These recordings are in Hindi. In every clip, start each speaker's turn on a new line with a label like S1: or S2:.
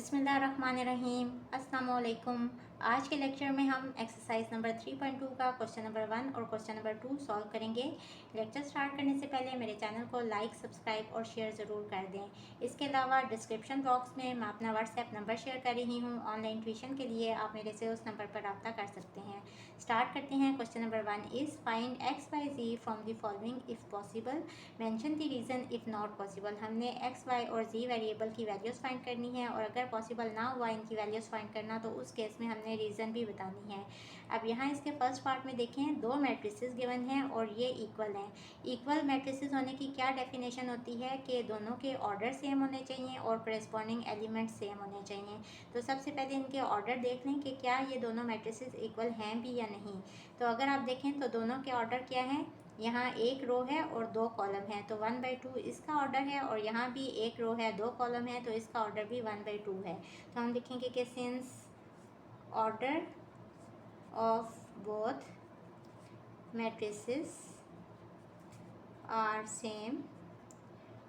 S1: बिस्मिल्लाहिर्रहमानिर्रहीम। अस्सलाम वालेकुम। आज के लेक्चर में हम एक्सरसाइज नंबर 3.2 का क्वेश्चन नंबर 1 और क्वेश्चन नंबर 2 सॉल्व करेंगे। लेक्चर स्टार्ट करने से पहले मेरे चैनल को लाइक, सब्सक्राइब और शेयर ज़रूर कर दें। इसके अलावा डिस्क्रिप्शन बॉक्स में मैं अपना व्हाट्सएप नंबर शेयर कर रही हूँ। ऑनलाइन ट्यूशन के लिए आप मेरे से उस नंबर पर रब्ता कर सकते हैं। स्टार्ट करते हैं। Question number 1 is find X Y Z from the following if possible, mention the reason if not possible. हमने एक्स वाई और जी वेरिएबल की वैल्यूज़ फाइंड करनी है और अगर पॉसिबल ना हुआ इनकी वैल्यूज़ फाइंड करना तो उस केस में हमने रीज़न भी बतानी है। अब यहाँ इसके फर्स्ट पार्ट में देखें, दो मैट्रिसेस गिवन हैं और ये इक्वल हैं। इक्वल मैट्रिसेस होने की क्या डेफिनेशन होती है कि दोनों के ऑर्डर सेम होने चाहिए और करेस्पॉन्डिंग एलिमेंट सेम होने चाहिए। तो सबसे पहले इनके ऑर्डर देख लें कि क्या ये दोनों मैट्रिसेस इक्वल हैं भी या नहीं। तो अगर आप देखें तो दोनों के ऑर्डर क्या हैं, यहाँ एक रो है और दो कॉलम है तो 1/2 इसका ऑर्डर है और यहाँ भी एक रो है, दो कॉलम है तो इसका ऑर्डर भी 1/2 है। तो हम लिखेंगे कि since order of both matrices are same,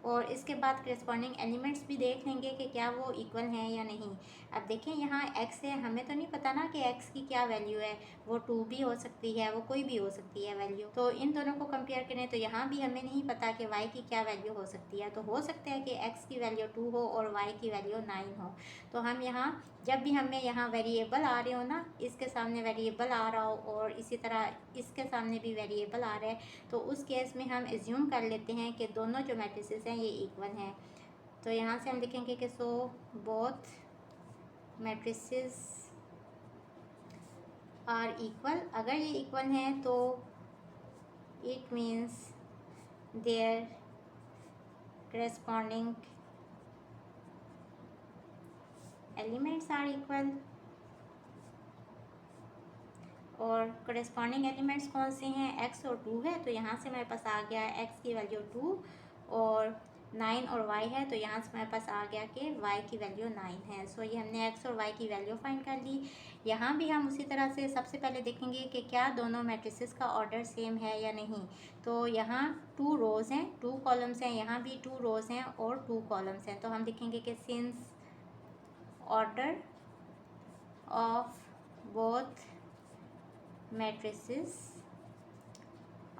S1: और इसके बाद करेस्पॉन्डिंग एलिमेंट्स भी देख लेंगे कि क्या वो इक्वल हैं या नहीं। अब देखें यहाँ x है, हमें तो नहीं पता ना कि x की क्या वैल्यू है, वो 2 भी हो सकती है, वो कोई भी हो सकती है वैल्यू। तो इन दोनों को कंपेयर करें तो यहाँ भी हमें नहीं पता कि y की क्या वैल्यू हो सकती है। तो हो सकता है कि x की वैल्यू 2 हो और y की वैल्यू 9 हो। तो हम यहाँ जब भी हमें यहाँ वेरिएबल आ रहे हो ना, इसके सामने वेरिएबल आ रहा हो और इसी तरह इसके सामने भी वेरिएबल आ रहा है, तो उस केस में हम एज्यूम कर लेते हैं कि दोनों जो मैट्रिसेस हैं ये इक्वल हैं। तो यहाँ से हम लिखेंगे कि so both matrices are equal. अगर ये इक्वल हैं तो it means their corresponding elements are equal. और करेस्पॉन्डिंग एलिमेंट्स कौन से हैं, x और 2 है तो यहाँ से मेरे पास आ गया x की वैल्यू 2 और 9 और y है तो यहाँ से मेरे पास आ गया कि y की वैल्यू 9 है। सो ये हमने x और y की वैल्यू फाइंड कर ली। यहाँ भी हम उसी तरह से सबसे पहले देखेंगे कि क्या दोनों मैट्रिसेस का ऑर्डर सेम है या नहीं। तो यहाँ 2 रोज़ हैं, 2 कॉलम्स हैं, यहाँ भी 2 रोज़ हैं और 2 कॉलम्स हैं। तो हम लिखेंगे कि since order of both matrices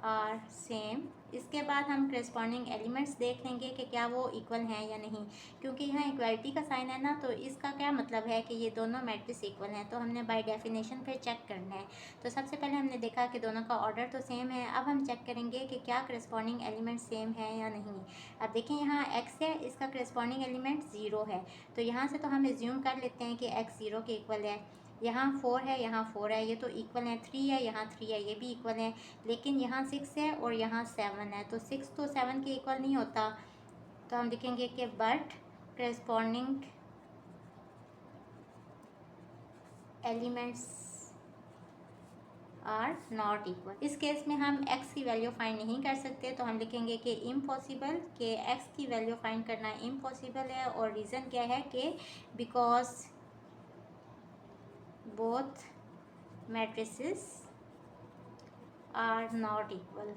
S1: are same. इसके बाद हम करेस्पॉन्डिंग एलिमेंट्स देख लेंगे कि क्या वो इक्वल हैं या नहीं। क्योंकि यहाँ इक्वालिटी का साइन है ना, तो इसका क्या मतलब है कि ये दोनों मैट्रिक्स इक्वल हैं, तो हमने बाय डेफिनेशन फिर चेक करना है। तो सबसे पहले हमने देखा कि दोनों का ऑर्डर तो सेम है। अब हम चेक करेंगे कि क्या करेस्पॉन्डिंग एलिमेंट सेम है या नहीं। अब देखिए यहाँ x है, इसका करेस्पॉन्डिंग एलिमेंट 0 है, तो यहाँ से तो हम एज्यूम कर लेते हैं कि x 0 के इक्वल है। यहाँ 4 है, यहाँ 4 है, ये तो इक्वल है। 3 है, यहाँ 3 है, ये भी इक्वल है। लेकिन यहाँ 6 है और यहाँ 7 है, तो 6 तो 7 के इक्वल नहीं होता। तो हम लिखेंगे कि but corresponding elements are not equal. इस केस में हम x की वैल्यू फाइंड नहीं कर सकते, तो हम लिखेंगे कि इम्पॉसिबल, कि x की वैल्यू फाइंड करना इम्पॉसिबल है। और रीज़न क्या है कि because both matrices are not equal.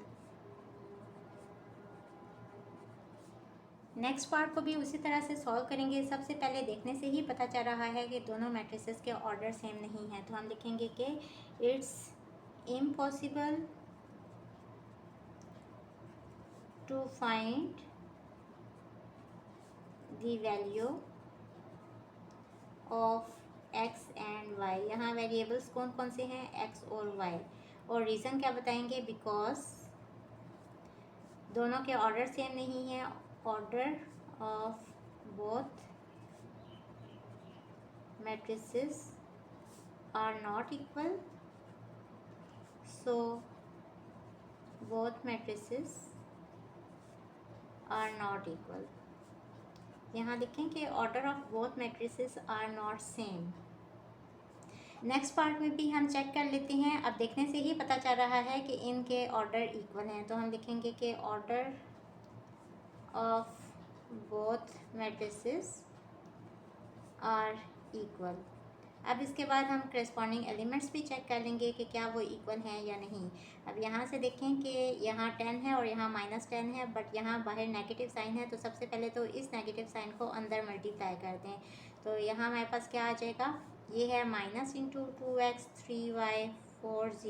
S1: Next part को भी उसी तरह से सॉल्व करेंगे। सबसे पहले देखने से ही पता चल रहा है कि दोनों मैट्रिसेस के ऑर्डर सेम नहीं है, तो हम लिखेंगे कि it's impossible to find the value of x and y। यहाँ वेरिएबल्स कौन कौन से हैं, x और y। और रीज़न क्या बताएंगे, बिकॉज दोनों के ऑर्डर सेम नहीं है। Order of both matrices are not equal, so both matrices are not equal। यहाँ देखें कि order of both matrices are not same। Next part में भी हम चेक कर लेते हैं। अब देखने से ही पता चल रहा है कि इनके ऑर्डर इक्वल हैं, तो हम लिखेंगे कि order of both matrices are equal. अब इसके बाद हम करस्पॉन्डिंग एलिमेंट्स भी चेक कर लेंगे कि क्या वो इक्वल हैं या नहीं। अब यहाँ से देखें कि यहाँ 10 है और यहाँ -10 है, बट यहाँ बाहर नेगेटिव साइन है, तो सबसे पहले तो इस नेगेटिव साइन को अंदर मल्टीप्लाई कर दें। तो यहाँ हमारे पास क्या आ जाएगा, ये है -2x 3y 4z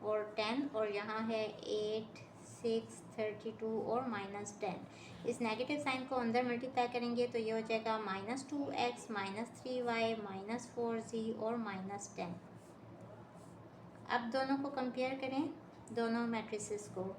S1: और 10, और यहाँ है 8 6 32 और -10। इस नेगेटिव साइन को अंदर मल्टीप्लाई करेंगे तो ये हो जाएगा -2x -3y -4z और -10। अब दोनों को कंपेयर करें, दोनों मैट्रिसेस को।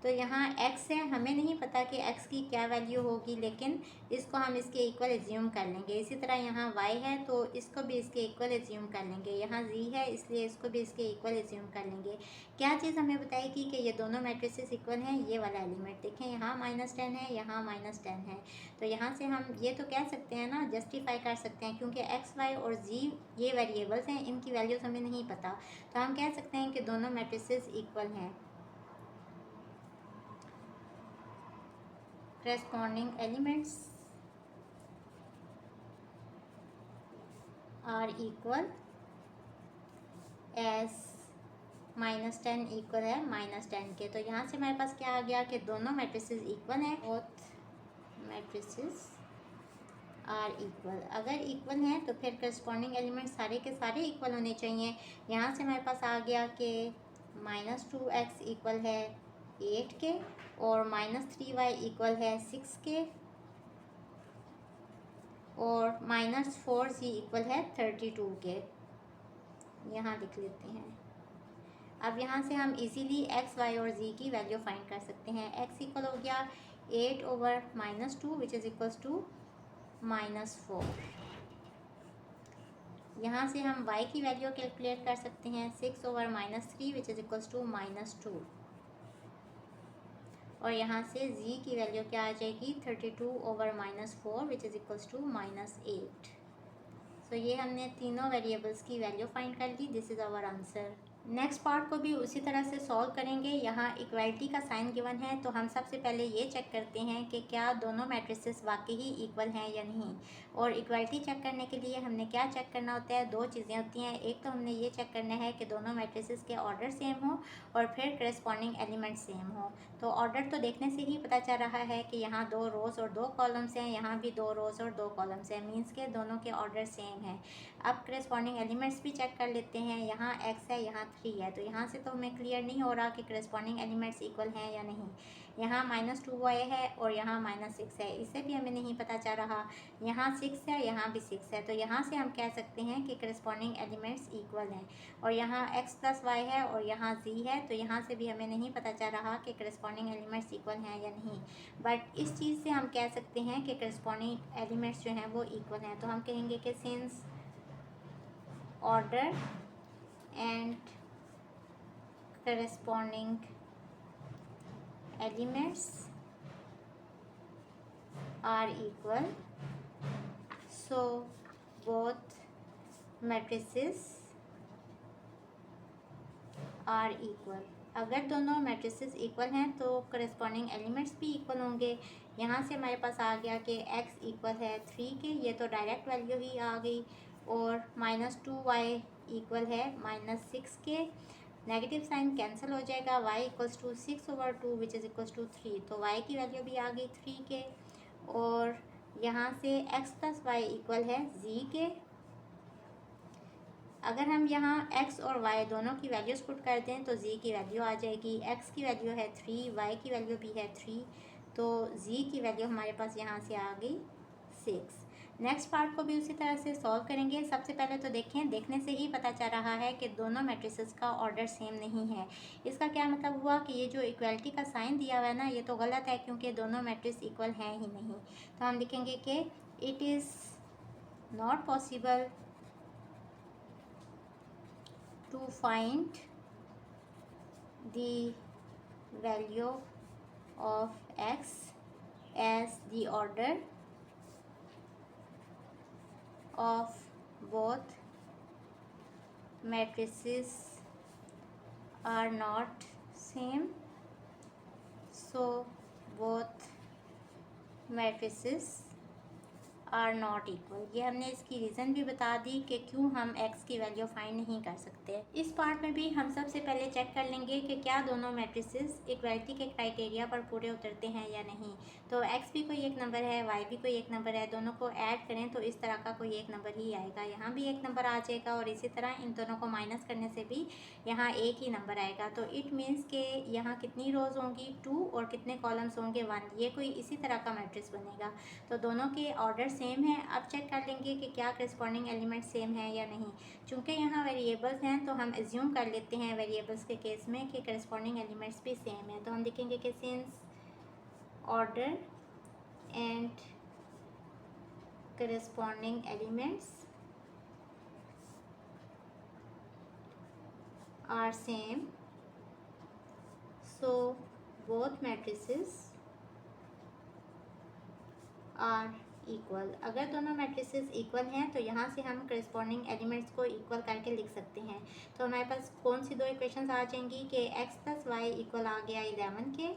S1: तो यहाँ x है, हमें नहीं पता कि x की क्या वैल्यू होगी, लेकिन इसको हम इसके इक्वल एज्यूम कर लेंगे। इसी तरह यहाँ y है तो इसको भी इसके इक्वल एज्यूम कर लेंगे। यहाँ z है इसलिए इसको भी इसके इक्वल एज्यूम कर लेंगे। क्या चीज़ हमें बताएगी कि ये दोनों मैट्रिसेस इक्वल हैं? ये वाला एलिमेंट देखें, यहाँ -10 है, यहाँ -10 है। तो यहाँ से हम ये तो कह सकते हैं ना, जस्टिफाई कर सकते हैं, क्योंकि x y और z ये वेरिएबल्स हैं, इनकी वैल्यूज़ हमें नहीं पता, तो हम कह सकते हैं कि दोनों मैट्रिसेस इक्वल हैं। corresponding elements are equal as -10 equal है -10 के। तो यहाँ से हमारे पास क्या आ गया कि दोनों मैट्रिसेस इक्वल हैं, बोथ मैट्रिसेस आर इक्वल। अगर इक्वल हैं तो फिर करस्पॉन्डिंग एलिमेंट सारे के सारे इक्वल होने चाहिए। यहाँ से हमारे पास आ गया कि -2x इक्वल है 8 के और -3y इक्वल है 6 के और -4z इक्वल है 32 के। यहाँ लिख लेते हैं। अब यहाँ से हम इजीली x, y और z की वैल्यू फाइंड कर सकते हैं। x इक्वल हो गया 8/-2 विच इज़ इक्वल्स टू -4। यहाँ से हम y की वैल्यू कैलकुलेट कर सकते हैं 6/-3 विच इज़ इक्वल्स टू -2। और यहाँ से z की वैल्यू क्या आ जाएगी 32/-4 which is equals to -8। So ये हमने तीनों वेरिएबल्स की वैल्यू फाइंड कर ली। This is our answer. Next part को भी उसी तरह से सॉल्व करेंगे। यहाँ इक्वलिटी का साइन गिवन है, तो हम सबसे पहले ये चेक करते हैं कि क्या दोनों मैट्रिसेस वाकई ही इक्वल हैं या नहीं। और इक्वलिटी चेक करने के लिए हमने क्या चेक करना होता है, दो चीज़ें होती हैं। एक तो हमने ये चेक करना है कि दोनों मैट्रिसेस के ऑर्डर सेम हो और फिर करस्पॉन्डिंग एलिमेंट सेम हो। तो ऑर्डर तो देखने से ही पता चल रहा है कि यहाँ 2 रोज़ और 2 कॉलम्स हैं, यहाँ भी 2 रोज़ और 2 कॉलम्स हैं, मीन्स के दोनों के ऑर्डर सेम है। अब करस्पॉन्डिंग एलिमेंट्स भी चेक कर लेते हैं। यहाँ x है, यहाँ 3 है, तो यहाँ से तो हमें क्लियर नहीं हो रहा कि करस्पॉन्डिंग एलिमेंट्स इक्वल हैं या नहीं। यहाँ -2y है और यहाँ -6 है, इससे भी हमें नहीं पता चल रहा। यहाँ 6 है, यहाँ भी 6 है, तो यहाँ से हम कह सकते हैं कि करस्पॉन्डिंग एलिमेंट्स इक्वल हैं। और यहाँ x + y है और यहाँ z है, तो यहाँ से भी हमें नहीं पता चल रहा कि करस्पॉन्डिंग एलिमेंट्स इक्वल हैं या नहीं। बट इस चीज़ से हम कह सकते हैं कि करस्पॉन्डिंग एलिमेंट्स जो हैं वो इक्वल हैं। तो हम कहेंगे कि since order and corresponding elements are equal, so both matrices are equal। अगर दोनों मैट्रिसेस इक्वल हैं तो करस्पॉन्डिंग एलिमेंट्स भी इक्वल होंगे। यहाँ से हमारे पास आ गया कि x इक्वल है 3 के, ये तो डायरेक्ट वैल्यू ही आ गई। और -2y इक्वल है -6 के, नेगेटिव साइन कैंसिल हो जाएगा, y equals to 6/2 which is equals to 3, तो y की वैल्यू भी आ गई 3 के। और यहाँ से x + y इक्वल है z के। अगर हम यहाँ x और y दोनों की वैल्यूज़ पुट कर दें तो z की वैल्यू आ जाएगी। x की वैल्यू है 3, y की वैल्यू भी है 3, तो z की वैल्यू हमारे पास यहाँ से आ गई 6। नेक्स्ट पार्ट को भी उसी तरह से सॉल्व करेंगे। सबसे पहले तो देखें, देखने से ही पता चल रहा है कि दोनों मैट्रिसेस का ऑर्डर सेम नहीं है। इसका क्या मतलब हुआ कि ये जो इक्वलिटी का साइन दिया हुआ है ना, ये तो गलत है, क्योंकि दोनों मैट्रिक्स इक्वल हैं ही नहीं। तो हम लिखेंगे कि it is not possible to find the value of x as the order of both matrices are not same, so both matrices are not equal. ये हमने इसकी रीज़न भी बता दी कि क्यों हम x की वैल्यू फाइंड नहीं कर सकते। इस पार्ट में भी हम सबसे पहले चेक कर लेंगे कि क्या दोनों मैट्रिसेस इक्वालिटी के क्राइटेरिया पर पूरे उतरते हैं या नहीं। तो x भी कोई एक नंबर है, y भी कोई एक नंबर है, दोनों को ऐड करें तो इस तरह का कोई एक नंबर ही आएगा। यहाँ भी एक नंबर आ जाएगा और इसी तरह इन दोनों को माइनस करने से भी यहाँ एक ही नंबर आएगा। तो इट मीन्स के यहाँ कितनी रोज़ होंगी 2 और कितने कॉलम्स होंगे 1। ये कोई इसी तरह का मैट्रिक्स बनेगा। तो दोनों के ऑर्डर सेम है। अब चेक कर लेंगे कि क्या करस्पॉन्डिंग एलिमेंट सेम है या नहीं। चूँकि यहाँ वेरिएबल्स हैं तो हम एज्यूम कर लेते हैं वेरिएबल्स के केस में कि करस्पॉन्डिंग एलिमेंट्स भी सेम है। तो हम लिखेंगे कि since order and corresponding elements are same, so both matrices are equal. अगर दोनों मैट्रिसेस इक्वल हैं तो यहाँ से हम करस्पॉन्डिंग एलिमेंट्स को इक्वल करके लिख सकते हैं। तो हमारे पास कौन सी दो इक्वेशंस आ जाएंगी कि x प्लस वाई इक्वल आ गया 11 के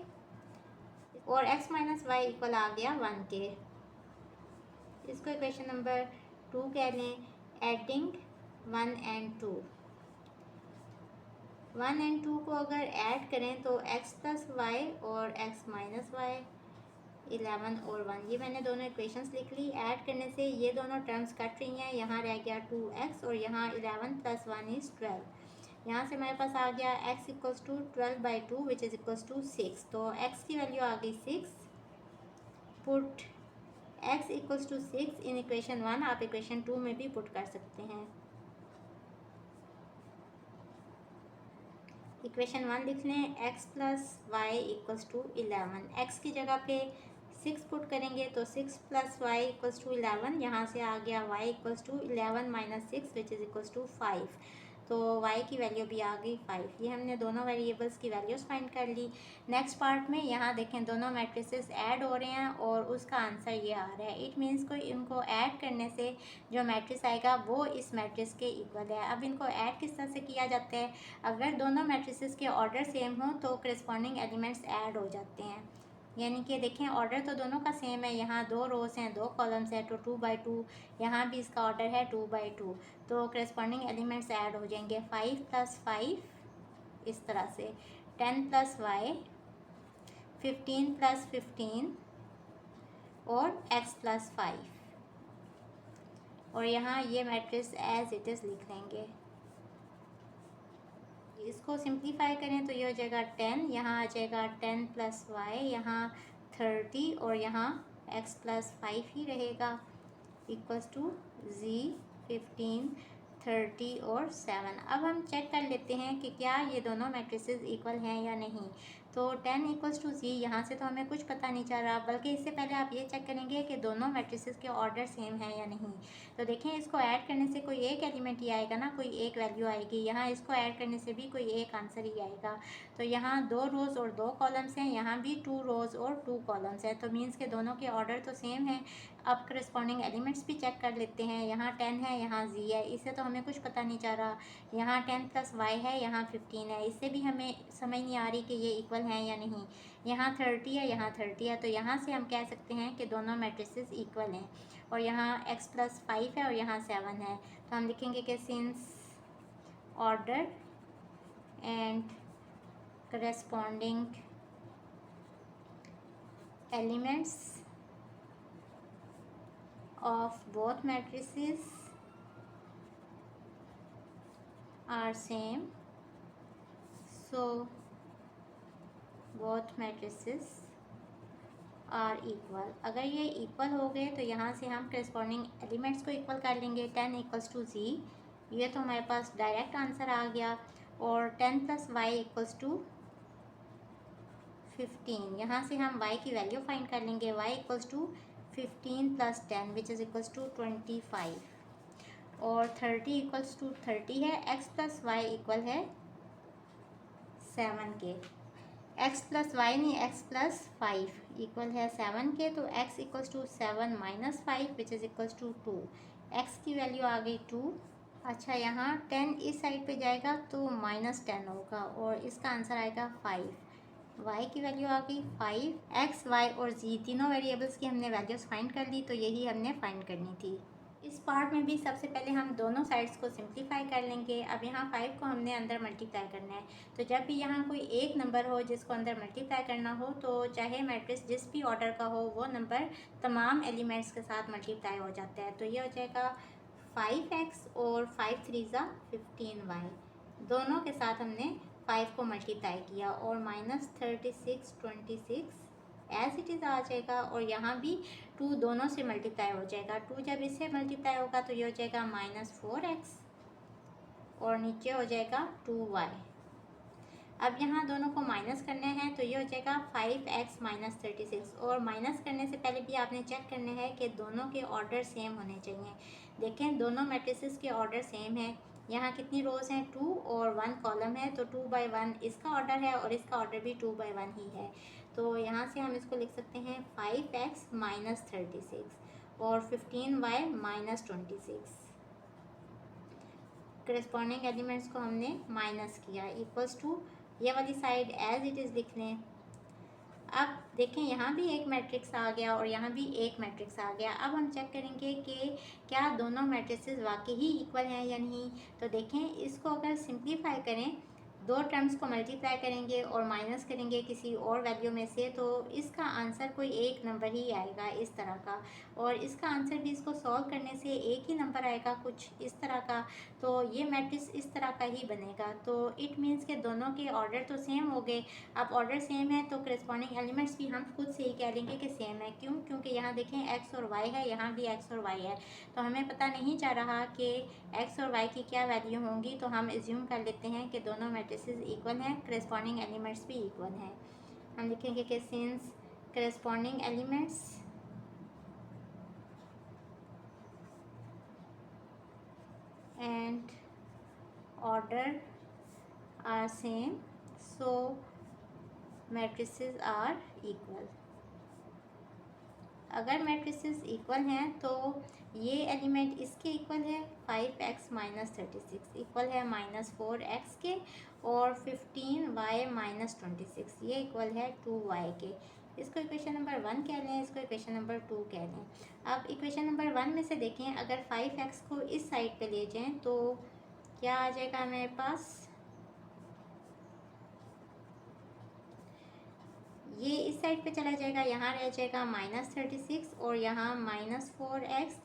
S1: और x माइनस वाई इक्वल आ गया 1 के। इसको इक्वेशन नंबर 2 कह लें, एडिंग 1 एंड 2। 1 एंड 2 को अगर ऐड करें तो x प्लस वाई और x माइनस वाई 11 और 1, ये मैंने दोनों इक्वेशंस लिख ली। ऐड करने से ये दोनों टर्म्स कट रही हैं। यहाँ रह गया 2x और यहाँ 11 प्लस 1 इज़ 12। यहाँ से हमारे पास आ गया x equals to 12/2 which is equals to 6। तो x की वैल्यू आ गई 6। Put x equals to 6 in equation 1। आप इक्वेशन 2 में भी पुट कर सकते हैं। इक्वेशन 1 लिख लें, x plus Y equals to 11। x की जगह पे 6 पुट करेंगे तो 6 प्लस वाई इक्वल्स टू 11। यहाँ से आ गया y equals to 11 minus 6 which is equals to 5। तो y की वैल्यू भी आ गई 5। ये हमने दोनों वेरिएबल्स की वैल्यूज़ फाइंड कर ली। नेक्स्ट पार्ट में यहाँ देखें दोनों मैट्रिसेस ऐड हो रहे हैं और उसका आंसर ये आ रहा है। इट मीन्स को इनको ऐड करने से जो मैट्रिक्स आएगा वो इस मैट्रिक्स के इक्वल है। अब इनको ऐड किस तरह से किया जाता है, अगर दोनों मैट्रिसेस के ऑर्डर सेम हो तो करस्पॉन्डिंग एलिमेंट्स ऐड हो जाते हैं। यानी कि देखें ऑर्डर तो दोनों का सेम है। यहाँ 2 रोज़ हैं 2 कॉलम्स हैं तो 2/2। यहाँ भी इसका ऑर्डर है 2/2। तो करस्पॉन्डिंग एलिमेंट्स ऐड हो जाएंगे 5 प्लस 5 इस तरह से, 10 प्लस वाई, 15 प्लस 15 और x प्लस 5। और यहाँ ये मैट्रिक्स एज इट इज़ लिख लेंगे। इसको सिंप्लीफाई करें तो ये हो जाएगा 10, यहाँ आ जाएगा 10 प्लस वाई, यहाँ 30 और यहाँ x प्लस 5 ही रहेगा इक्वल्स टू z 15 30 और 7। अब हम चेक कर लेते हैं कि क्या ये दोनों मैट्रिसेस इक्वल हैं या नहीं। तो 10 इक्वल्स टू z, यहाँ से तो हमें कुछ पता नहीं चल रहा, बल्कि इससे पहले आप ये चेक करेंगे कि दोनों मैट्रिसेस के ऑर्डर सेम है या नहीं। तो देखें इसको ऐड करने से कोई एक एलिमेंट ही आएगा ना, कोई एक वैल्यू आएगी। यहाँ इसको ऐड करने से भी कोई एक आंसर ही आएगा। तो यहाँ 2 रोज़ और 2 कॉलम्स हैं, यहाँ भी 2 रोज़ और 2 कॉलम्स हैं। तो मीन्स के दोनों के ऑर्डर तो सेम है। अब करस्पॉन्डिंग एलिमेंट्स भी चेक कर लेते हैं। यहाँ 10 है, यहाँ z है, इससे तो हमें कुछ पता नहीं चल रहा। यहाँ 10 प्लस वाई है, यहाँ 15 है, इससे भी हमें समझ नहीं आ रही कि ये इक्वल हैं या नहीं। यहाँ 30 है, यहाँ 30 है, तो यहाँ से हम कह सकते हैं कि दोनों मैट्रिसेस इक्वल हैं। और यहाँ x प्लस 5 है और यहाँ 7 है। तो हम लिखेंगे कि since order and corresponding elements of both matrices are same, so both matrices are equal। अगर ये इक्वल हो गए तो यहाँ से हम करस्पॉन्डिंग एलिमेंट्स को इक्वल कर लेंगे। 10 इक्वल्स टू z, ये तो हमारे पास डायरेक्ट आंसर आ गया। और 10 प्लस वाई इक्वल्स टू 15, यहाँ से हम y की वैल्यू फाइंड कर लेंगे। y equals to 15 plus 10 which is equals to 25। और 30 इक्वल्स टू 30 है। x प्लस वाई इक्वल है 7 के। x प्लस वाई नहीं, x प्लस 5 इक्वल है 7 के। तो x equals to 7 minus 5 which is equals to 2। x की वैल्यू आ गई 2। अच्छा, यहाँ 10 इस साइड पे जाएगा तो -10 होगा और इसका आंसर आएगा 5। y की वैल्यू आ गई 5, x, y और z तीनों वेरिएबल्स की हमने वैल्यूज़ फाइंड कर ली। तो यही हमने फाइंड करनी थी। इस पार्ट में भी सबसे पहले हम दोनों साइड्स को सिंप्लीफाई कर लेंगे। अब यहाँ 5 को हमने अंदर मल्टीप्लाई करना है। तो जब भी यहाँ कोई एक नंबर हो जिसको अंदर मल्टीप्लाई करना हो, तो चाहे मैट्रिक्स जिस भी ऑर्डर का हो, वो नंबर तमाम एलिमेंट्स के साथ मल्टीप्लाई हो जाता है। तो ये हो जाएगा 5x और 5 3 ज़ा 15y, दोनों के साथ हमने 5 को मल्टीप्लाई किया और -36 26 एज इट इज़ आ जाएगा। और यहाँ भी 2 दोनों से मल्टीप्लाई हो जाएगा। 2 जब इससे मल्टीप्लाई होगा तो ये हो जाएगा -4x और नीचे हो जाएगा 2y। अब यहाँ दोनों को माइनस करने हैं तो ये हो जाएगा 5x - 36। और माइनस करने से पहले भी आपने चेक करना है कि दोनों के ऑर्डर सेम होने चाहिए। देखें दोनों मैट्रिसेस के ऑर्डर सेम है। यहाँ कितनी रोज़ हैं, 2 और 1 कॉलम है। तो 2/1 इसका ऑर्डर है और इसका ऑर्डर भी 2/1 ही है। तो यहाँ से हम इसको लिख सकते हैं 5x - 36 और 15y - 26। करस्पॉन्डिंग एलिमेंट्स को हमने माइनस किया, इक्वल्स टू ये वाली साइड एज इट इज़ लिख लें। अब देखें यहाँ भी एक मैट्रिक्स आ गया और यहाँ भी एक मैट्रिक्स आ गया। अब हम चेक करेंगे कि क्या दोनों मैट्रिसेस वाकई ही इक्वल हैं या नहीं। तो देखें इसको अगर सिंप्लीफाई करें, दो टर्म्स को मल्टीप्लाई करेंगे और माइनस करेंगे किसी और वैल्यू में से, तो इसका आंसर कोई एक नंबर ही आएगा इस तरह का। और इसका आंसर भी इसको सॉल्व करने से एक ही नंबर आएगा कुछ इस तरह का। तो ये मैट्रिक्स इस तरह का ही बनेगा। तो इट मीन्स के दोनों के ऑर्डर तो सेम हो गए। अब ऑर्डर सेम है तो करस्पॉन्डिंग एलिमेंट्स भी हम खुद से ही कह लेंगे कि सेम है। क्यों? क्योंकि यहाँ देखें x और y है, यहाँ भी x और y है। तो हमें पता नहीं जा रहा कि x और y की क्या वैल्यू होंगी। तो हम एज्यूम कर लेते हैं कि दोनों मैट्रिसेस इक्वल हैं, करस्पॉन्डिंग एलिमेंट्स भी इक्वल हैं। हम लिखेंगे कि since corresponding elements and order are same, so matrices are equal। अगर मैट्रिसेस इक्वल हैं तो ये एलिमेंट इसके इक्वल है, 5x - 36 इक्वल है -4x के, और 15y - 26 ये इक्वल है 2y के। इसको इक्वेशन नंबर 1 कह लें, इसको इक्वेशन नंबर 2 कह लें। अब इक्वेशन नंबर 1 में से देखें, अगर 5x को इस साइड पे ले जाएं तो क्या आ जाएगा हमारे पास, ये इस साइड पे चला जाएगा, यहाँ रह जाएगा -36 और यहाँ -4x।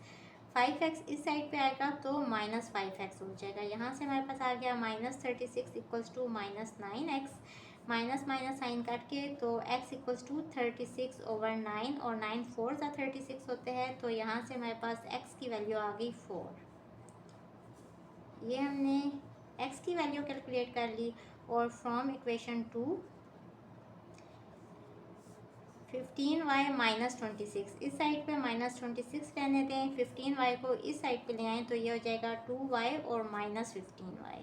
S1: 5x इस साइड पे आएगा तो -5x हो जाएगा। यहाँ से हमारे पास आ गया -36 equals to -9x। Minus minus sign काट के तो x इक्वल्स टू 36/9 और 9 4 सा 36 होते हैं। तो यहाँ से हमारे पास x की वैल्यू आ गई 4। ये हमने x की वैल्यू कैलकुलेट कर ली। और फ्रॉम इक्वेशन 2 15y - 26 इस साइड पे -26 रहने दें, 15y को इस साइड पे ले आएँ तो ये हो जाएगा 2y और -15y।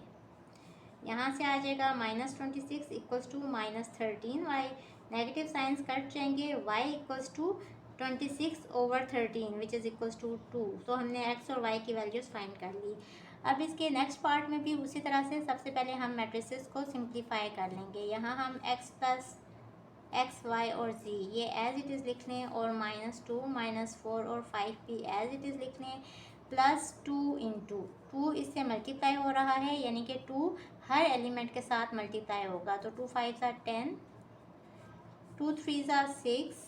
S1: यहाँ से आ जाएगा -26 equals to -13y। Negative signs कट जाएंगे, y equals to 26/13 which is equals to 2। तो हमने x और y की वैल्यूज़ फाइंड कर ली। अब इसके नेक्स्ट पार्ट में भी उसी तरह से सबसे पहले हम मैट्रिसेस को सिंप्लीफाई कर लेंगे। यहाँ हम x प्लस x, y और z ये एज इट इज़ लिख लें, और -2 -4 और 5 भी एज इट इज़ लिख लें, +2 इंटू 2 इससे मल्टीप्लाई हो रहा है, यानी कि 2 हर एलिमेंट के साथ मल्टीप्लाई होगा। तो 2 5 ज़ा 10, 2 3 ज़ा 6,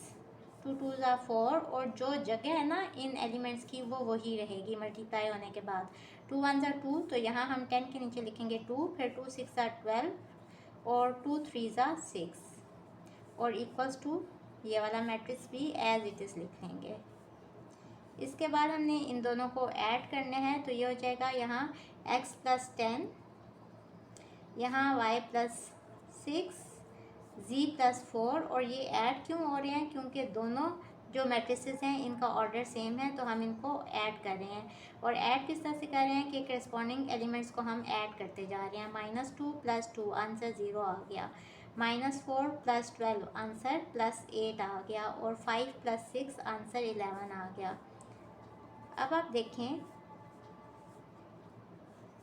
S1: 2 2 ज़ा 4, और जो जगह है ना इन एलिमेंट्स की वो वही रहेगी मल्टीप्लाई होने के बाद। 2 1 ज़ा 2, तो यहाँ हम 10 के नीचे लिखेंगे 2, फिर 2 6 ज़ा 12 और 2 3 ज़ा 6 और इक्वल्स टू ये वाला मैट्रिक्स भी एज इट इज़ लिख लेंगे। इसके बाद हमने इन दोनों को ऐड करने हैं। तो ये हो जाएगा यहाँ x + 10, यहाँ y + 6, z + 4। और ये ऐड क्यों हो रहे हैं? क्योंकि दोनों जो मैट्रिसेस हैं इनका ऑर्डर सेम है, तो हम इनको ऐड कर रहे हैं। और ऐड किस तरह से कर रहे हैं कि करस्पॉन्डिंग एलिमेंट्स को हम ऐड करते जा रहे हैं। -2 + 2 आंसर 0 आ गया, -4 + 12 आंसर +8 आ गया, और 5 + 6 आंसर 11 आ गया। अब आप देखें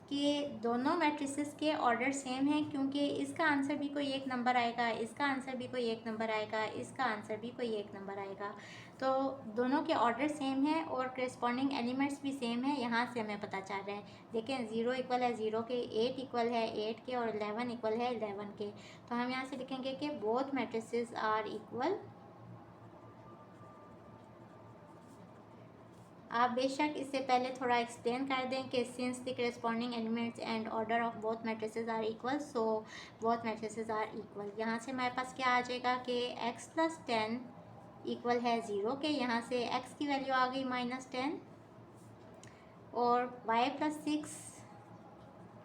S1: कि दोनों मैट्रिसेस के ऑर्डर सेम है, क्योंकि इसका आंसर भी कोई एक नंबर आएगा, इसका आंसर भी कोई एक नंबर आएगा, इसका आंसर भी कोई एक नंबर आएगा। तो दोनों के ऑर्डर सेम है और करस्पॉन्डिंग एलिमेंट्स भी सेम है, यहाँ से हमें पता चल रहा है। देखें 0 इक्वल है 0 के, 8 इक्वल है 8 के और 11 इक्वल है 11 के। तो हम यहाँ से लिखेंगे कि बोथ मैट्रिसेस आर इक्वल। आप बेशक इससे पहले थोड़ा एक्सप्लेन कर दें कि since the corresponding elements and order of both matrices are equal, so both matrices are equal. यहाँ से हमारे पास क्या आ जाएगा कि x + 10 इक्वल है 0 के, यहाँ से x की वैल्यू आ गई -10, और y + 6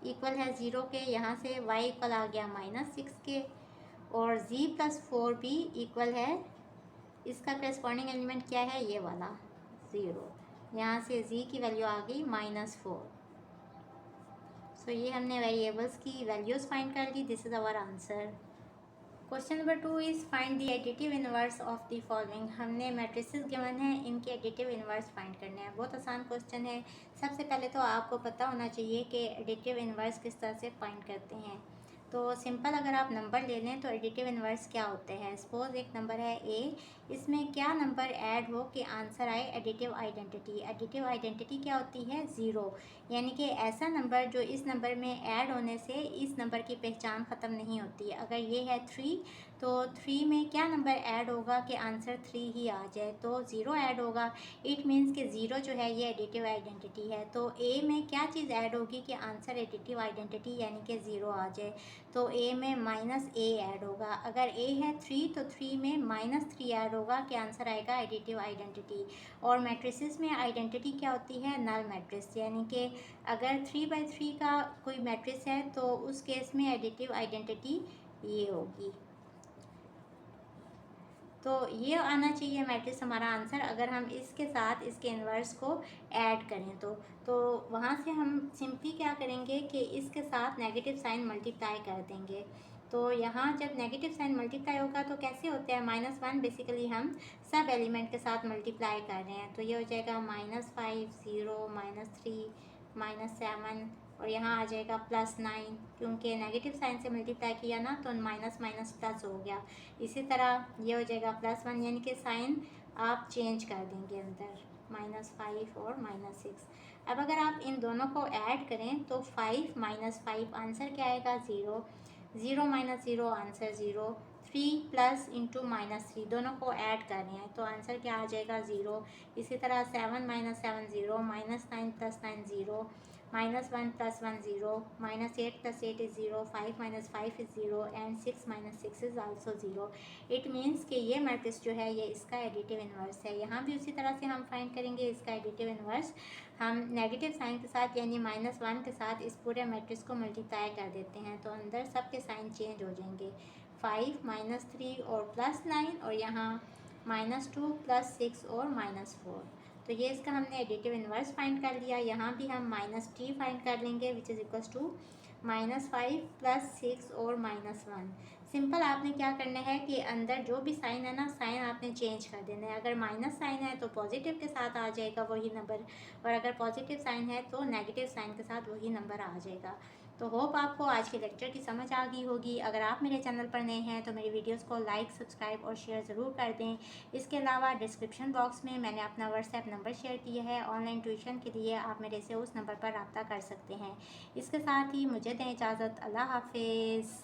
S1: इक्वल है 0 के, यहाँ से y इक्वल आ गया -6 के, और z + 4 भी इक्वल है, इसका करस्पॉन्डिंग एलिमेंट क्या है, ये वाला 0, यहाँ से z की वैल्यू आ गई -4। सो ये हमने वेरिएबल्स की वैल्यूज़ फाइंड कर ली। This is our answer. Question number 2 is find the additive inverse of the following. हमने मैट्रिसेस गिवन है, इनके एडिटिव इनवर्स फाइंड करने हैं। बहुत आसान क्वेश्चन है। सबसे पहले तो आपको पता होना चाहिए कि एडिटिव इनवर्स किस तरह से फाइंड करते हैं। तो सिंपल अगर आप नंबर ले लें तो एडिटिव इनवर्स क्या होते हैं। सपोज एक नंबर है ए, इसमें क्या नंबर ऐड हो कि आंसर आए एडिटिव आइडेंटिटी। एडिटिव आइडेंटिटी क्या होती है, 0, यानी कि ऐसा नंबर जो इस नंबर में ऐड होने से इस नंबर की पहचान ख़त्म नहीं होती। अगर ये है 3, तो 3 में क्या नंबर ऐड होगा कि आंसर 3 ही आ जाए, तो 0 ऐड होगा। इट मीन्स कि 0 जो है ये एडिटिव आइडेंटिटी है। तो ए में क्या चीज़ ऐड होगी कि आंसर एडिटिव आइडेंटिटी यानी कि 0 आ जाए, तो ए में -a ऐड होगा। अगर ए है 3 तो 3 में -3 ऐड होगा कि आंसर आएगा एडिटिव आइडेंटिटी। और मैट्रिसेस में आइडेंटिटी क्या होती है, नल मैट्रिक्स, यानी कि अगर 3/3 का कोई मैट्रिक्स है तो उस केस में एडिटिव आइडेंटिटी ये होगी। तो ये आना चाहिए मैट्रिक्स हमारा आंसर, अगर हम इसके साथ इसके इन्वर्स को ऐड करें तो वहाँ से हम सिंपली क्या करेंगे कि इसके साथ नेगेटिव साइन मल्टीप्लाई कर देंगे। तो यहाँ जब नेगेटिव साइन मल्टीप्लाई होगा तो कैसे होता है, -1 बेसिकली हम सब एलिमेंट के साथ मल्टीप्लाई कर रहे हैं, तो ये हो जाएगा -5 0 -3 -7, और यहाँ आ जाएगा +9, क्योंकि नेगेटिव साइन से मल्टीप्लाई किया ना तो माइनस माइनस प्लस हो गया। इसी तरह ये हो जाएगा +1, यानी कि साइन आप चेंज कर देंगे अंदर, -5 और -6। अब अगर आप इन दोनों को ऐड करें तो 5 - 5 आंसर क्या आएगा, 0, 0 - 0 आंसर 0, 3 + इंटू -3 दोनों को ऐड कर रहे हैं तो आंसर क्या आ जाएगा, 0। इसी तरह 7 - 7 0, -9 + 9 0, -1 + 1 0, -8 + 8 is 0, 5 - 5 is 0, and 6 - 6 is also 0। It means कि ये मैट्रिक्स जो है ये इसका एडिटिव इन्वर्स है। यहाँ भी उसी तरह से हम फाइंड करेंगे इसका एडिटिव इन्वर्स। हम नेगेटिव साइन के साथ यानी -1 के साथ इस पूरे मैट्रिक्स को मल्टीप्लाई कर देते हैं, तो अंदर सबके साइन चेंज हो जाएंगे। 5 -3 और +9, और यहाँ -2 +6 और -4। तो ये इसका हमने एडिटिव इन्वर्स फाइंड कर लिया। यहाँ भी हम -t फाइंड कर लेंगे विच इज़ इक्वल्स टू -5 + 6 और -1। सिंपल आपने क्या करना है कि अंदर जो भी साइन है ना, साइन आपने चेंज कर देना है। अगर माइनस साइन है तो पॉजिटिव के साथ आ जाएगा वही नंबर, और अगर पॉजिटिव साइन है तो नेगेटिव साइन के साथ वही नंबर आ जाएगा। तो होप आपको आज के लेक्चर की समझ आ गई होगी। अगर आप मेरे चैनल पर नए हैं तो मेरी वीडियोस को लाइक, सब्सक्राइब और शेयर ज़रूर कर दें। इसके अलावा डिस्क्रिप्शन बॉक्स में मैंने अपना व्हाट्सएप नंबर शेयर किया है। ऑनलाइन ट्यूशन के लिए आप मेरे से उस नंबर पर रब्ता कर सकते हैं। इसके साथ ही मुझे दें इजाज़त। अल्लाह हाफिज़।